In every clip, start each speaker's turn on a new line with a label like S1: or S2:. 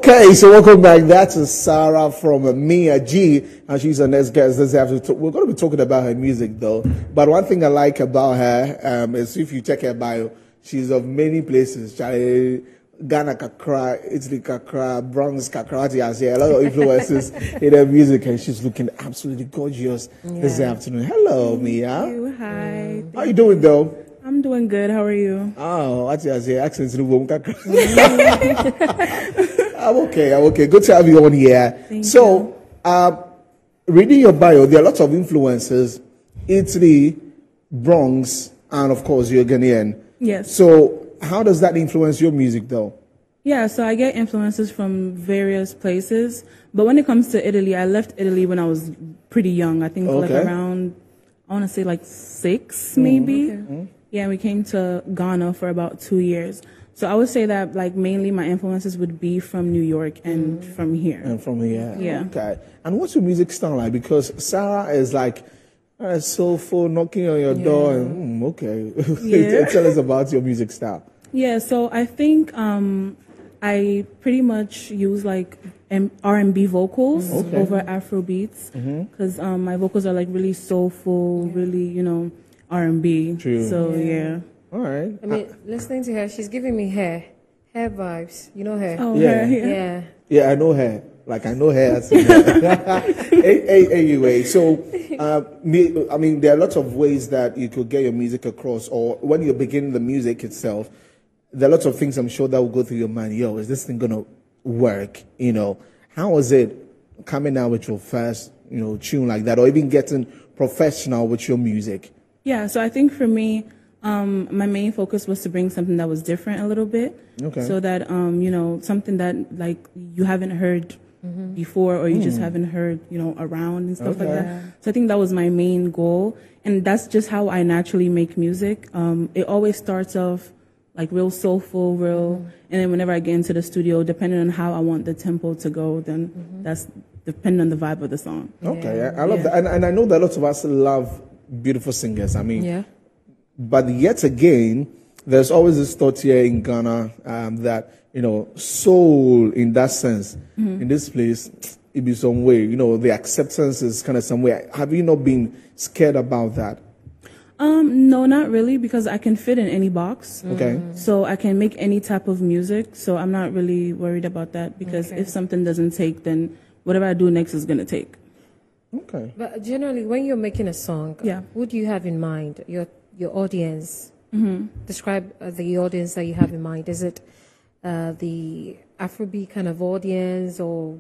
S1: Okay, so welcome back. That's Sarah from MIYAA G, and she's our next guest. We're going to be talking about her music, though. But one thing I like about her is if you check her bio, she's of many places. Ghana Kakra, Italy Kakra, Bronx Kakra, a lot of influences in her music, and she's looking absolutely gorgeous this afternoon. Hello, MIYAA.
S2: Thank you. Hi.
S1: How are you doing, though?
S2: I'm doing good. How are you?
S1: Oh, I say accents. I'm okay. Good to have you on here.
S2: Thank you.
S1: Reading your bio, there are lots of influences. Italy, Bronx, and of course, you're Ghanaian.
S2: Yes.
S1: So how does that influence your music, though?
S2: Yeah, so I get influences from various places. But when it comes to Italy, I left Italy when I was pretty young. I think like around, I want to say like 6, maybe. Okay. Yeah, we came to Ghana for about 2 years. So I would say that like mainly my influences would be from New York and from here.
S1: And from here.
S2: Yeah.
S1: Okay. And what's your music style like? Because Sarah is like soulful, knocking on your door. And, okay.
S2: Yeah.
S1: Tell us about your music style.
S2: Yeah, so I think I pretty much use like R&B vocals over Afro beats because my vocals are like really soulful, really, you know, R&B.
S1: True.
S2: So yeah.
S1: All right.
S3: I mean, listening to her, she's giving me hair vibes. You know her?
S2: Oh,
S1: Yeah.
S2: yeah.
S1: Yeah, I know her. Like I know her. Anyway, so I mean, there are lots of ways that you could get your music across, or when you're beginning the music itself, there are lots of things I'm sure that will go through your mind. Yo, is this thing gonna work? You know, how was it coming out with your first, you know, tune like that, or even getting professional with your music?
S2: Yeah, so I think for me, my main focus was to bring something that was different a little bit. Okay. So that, you know, something that like you haven't heard before, or you just haven't heard, you know, around and stuff like that. So I think that was my main goal. And that's just how I naturally make music. It always starts off like real soulful, and then whenever I get into the studio, depending on how I want the tempo to go, then that's depending on the vibe of the song.
S1: Okay, I love that. And I know that lots of us love beautiful singers. I mean, but yet again, there's always this thought here in Ghana that, you know, soul in that sense, in this place, it be some way, you know, the acceptance is kind of some way. Have you not been scared about that?
S2: No, not really, because I can fit in any box.
S1: Okay.
S2: So I can make any type of music. So I'm not really worried about that, because if something doesn't take, then whatever I do next is going to take.
S1: Okay.
S3: But generally, when you're making a song, who do you have in mind? Your audience. Describe the audience that you have in mind. Is it the Afrobeat kind of audience, or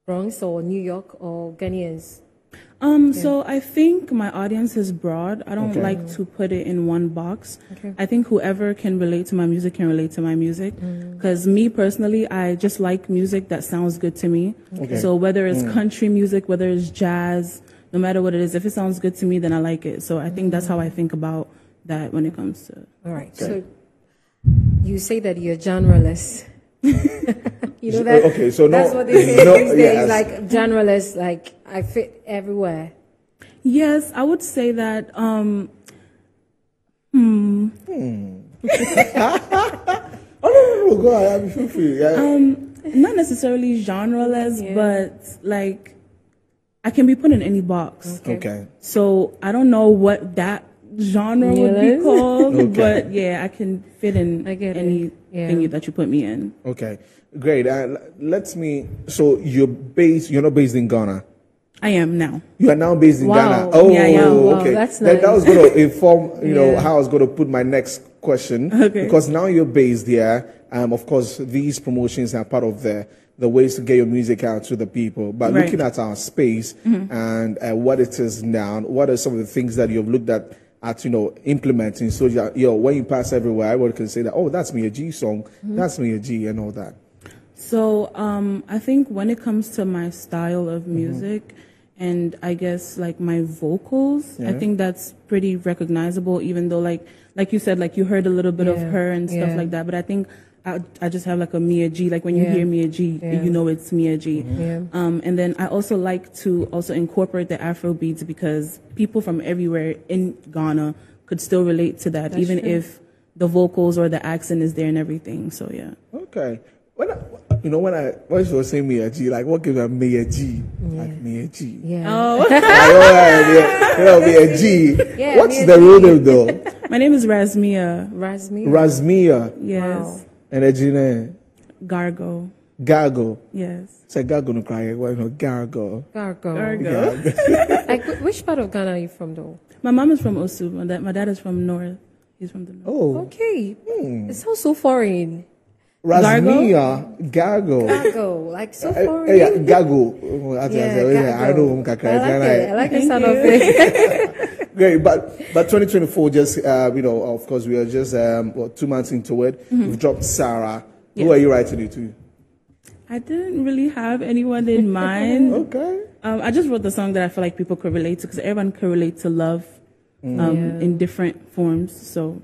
S3: Bronx, or New York, or Ghanaians?
S2: So I think my audience is broad. I don't like to put it in one box. I think whoever can relate to my music can relate to my music. Because me personally, I just like music that sounds good to me. So whether it's country music, whether it's jazz, no matter what it is, if it sounds good to me, then I like it. So I think that's how I think about that when it comes to.
S3: All right. So you say that you're genreless. You know that?
S1: Okay, so
S3: that's what they say these days, like genreless, like I fit everywhere.
S2: Yes, I would say that.
S1: Oh no, go ahead. Feel free.
S2: Not necessarily genreless, but like I can be put in any box.
S1: Okay.
S2: So I don't know what that genre would be called, but yeah, I can fit in anything that you put me in.
S1: Okay, great. So you're not based in Ghana?
S2: I am now.
S1: You are now based in Ghana? Oh,
S2: yeah.
S1: Okay.
S3: Wow, that's nice.
S1: That was going to inform, you know, how I was going to put my next question. Because now you're based here. Of course, these promotions are part of the ways to get your music out to the people. But looking at our space and what it is now, what are some of the things that you've looked at, you know, implementing? So, when you pass everywhere, everyone can say that, oh, that's MIYAA G song, that's MIYAA G and all that.
S2: So, I think when it comes to my style of music, and I guess like my vocals, I think that's pretty recognizable, even though like you said, like you heard a little bit of her and stuff like that. But I think I just have like a MIYAA G. Like when you hear MIYAA G, you know it's MIYAA G. And then I also like to also incorporate the Afro beats, because people from everywhere in Ghana could still relate to that, even if the vocals or the accent is there and everything. So yeah.
S1: Okay. you know, when she was saying MIYAA G, like, what gives her MIYAA G? Like, MIYAA G.
S3: Yeah.
S1: Oh. Like, MIYAA G.
S3: Yeah,
S1: what's
S3: MIYAA
S1: the
S3: G.
S1: real name, though?
S2: My name is Razmia.
S1: Razmia.
S2: Yes.
S3: Wow.
S1: And a Gina?
S2: Gargo.
S1: Gargo.
S2: Yes.
S1: Say Gargo no cry. Well, no, Gargo.
S3: Gargo. Like, which part of Ghana are you from, though?
S2: My mom is from Osu. My dad is from North. He's from the North.
S1: Oh.
S3: Okay. It sounds so foreign.
S1: Razmia. Gargo.
S3: Gargo. Like, so foreign.
S1: Yeah, Gargo.
S3: Yeah,
S1: I know.
S3: I like the sound of it.
S1: Great, but 2024 just you know, of course we are just 2 months into it. We've dropped Sarah. Who are you writing it to?
S2: I didn't really have anyone in mind.
S1: Okay.
S2: I just wrote the song that I feel like people could relate to because everyone could relate to love in different forms. So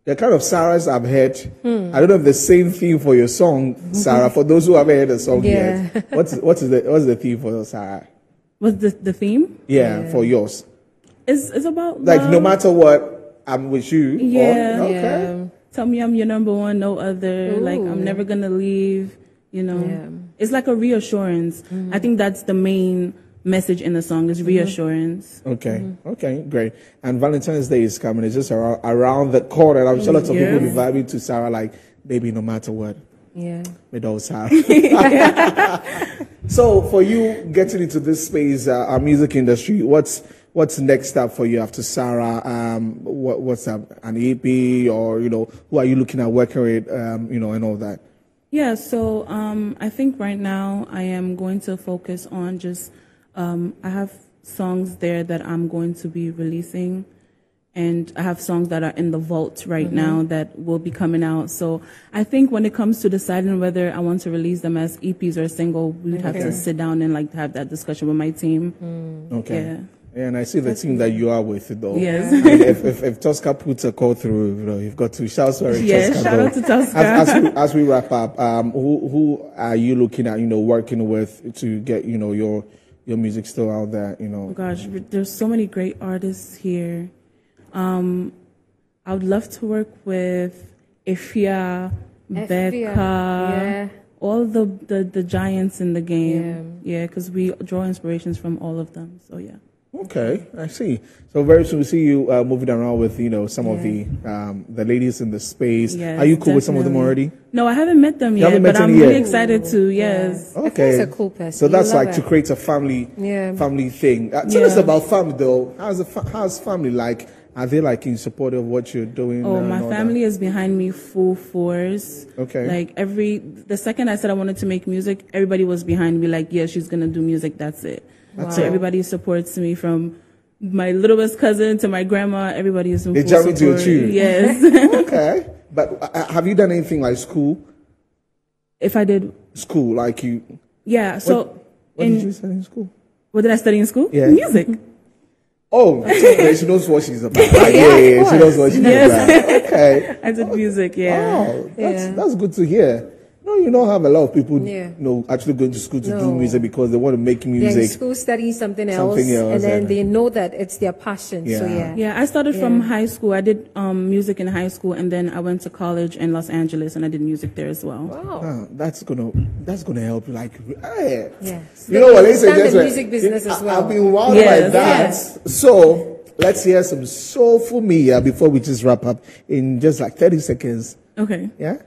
S1: the kind of Sarahs I've heard, I don't know if the same theme for your song, Sarah. For those who haven't heard the song yet, what's the theme for your Sarah?
S2: What's the theme?
S1: Yeah, for yours.
S2: It's about
S1: like
S2: love.
S1: No matter what, I'm with you.
S2: Yeah.
S1: Or, okay.
S2: Yeah. Tell me I'm your number one, no other. Ooh. Like I'm never gonna leave. You know, it's like a reassurance. I think that's the main message in the song is reassurance.
S1: Okay, okay, great. And Valentine's Day is coming. It's just around the corner. I'm sure lots of people will be vibing to Sarah like, baby, no matter what. Yeah. With all Sarah. So for you getting into this space, our music industry, what's next up for you after Sarah? What's up? An EP or, you know, who are you looking at working with, you know, and all that?
S2: Yeah, so I think right now I am going to focus on just, I have songs there that I'm going to be releasing, and I have songs that are in the vault right now that will be coming out. So I think when it comes to deciding whether I want to release them as EPs or single, we would have to sit down and like have that discussion with my team.
S1: Okay.
S2: Yeah.
S1: And I see the team that you are with, though.
S2: Yes.
S1: I mean, if Tosca puts a call through, you know, you've got to shout sorry.
S2: Yes, shout out to Tosca.
S1: As we wrap up, who are you looking at, you know, working with to get, you know, your music still out there, you know?
S2: Oh gosh, there's so many great artists here. I would love to work with Ifya, Becca, all the giants in the game. Yeah, because we draw inspirations from all of them. So yeah.
S1: Okay, I see. So very soon we see you moving around with, you know, some of the ladies in the space.
S2: Yes,
S1: are you cool with some of them already?
S2: No, I haven't met them yet, but I'm really excited to. Yes.
S1: Okay.
S3: I think it's a cool person.
S1: So that's like to create a family thing. Tell us about family though. How's family like? Are they like in support of what you're doing?
S2: Oh, my family is behind me full force.
S1: Okay.
S2: Like the second I said I wanted to make music, everybody was behind me. Like, yeah, she's gonna do music. That's it. So everybody supports me from my littlest cousin to my grandma. Everybody is in full support. They jump into your tune. Yes.
S1: Okay. But have you done anything like school?
S2: If I did
S1: school, like you.
S2: Yeah. So
S1: what did you study in school?
S2: What did I study in school?
S1: Yeah.
S2: Music.
S1: Oh, she knows what she's about. Like, yeah, she knows what she's about. Okay.
S2: I did music, yeah.
S1: Oh, that's good to hear. No, you don't have a lot of people, you know, actually going to school to do music because they want to make music.
S3: They're in school studying something else, and then they know that it's their passion.
S1: Yeah.
S3: So
S2: yeah, I started from high school. I did music in high school, and then I went to college in Los Angeles, and I did music there as well.
S3: Wow,
S1: that's gonna help you. Like, hey.
S3: Yes,
S1: you know what? Ladies and
S3: gentlemen, the music business as well.
S1: I've been wild like that. So let's hear some soulful MIYAA before we just wrap up in just like 30 seconds.
S2: Okay.
S1: Yeah.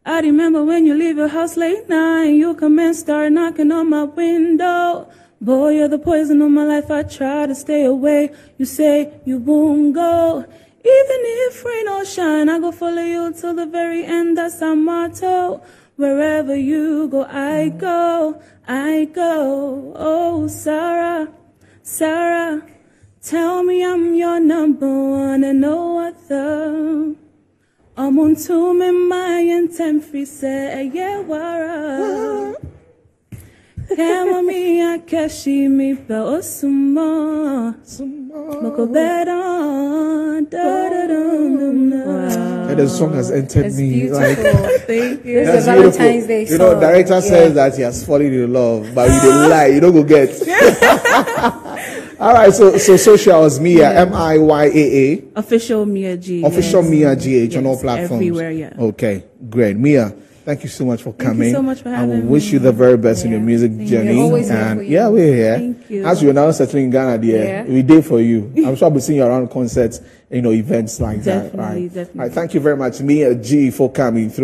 S2: I remember when you leave your house late night, you come and start knocking on my window. Boy, you're the poison of my life, I try to stay away. You say you won't go. Even if rain or shine, I go follow you till the very end, that's our motto. Wherever you go, I go, I go. Oh, Sarah, Sarah, tell me I'm your number one and no other. Omuntu memayen temfri se yewara. Kama mi akeshi mi pe osuma. Moko bedon.
S1: And the song has entered
S3: it's
S1: me.
S3: Beautiful.
S1: Like,
S3: thank you. It's a Valentine's Day song.
S1: You know, director says that he has fallen in love, but you don't lie. You don't go get. All right, so socials, MIYAA, MIYAA.
S2: Official MIYAA G.
S1: Official MIYAA G on all platforms.
S2: Everywhere, yeah.
S1: Okay, great. MIYAA, Thank you so much for coming.
S2: Thank you so much for having me.
S1: I will wish you the very best in your music journey.
S3: Always here for you.
S1: Yeah, we're here.
S2: Thank you.
S1: As you're now settling in Ghana, dear, we did for you. I'm sure I'll be seeing you around concerts, events like that. Right?
S2: Definitely.
S1: All right. Thank you very much, MIYAA G, for coming through.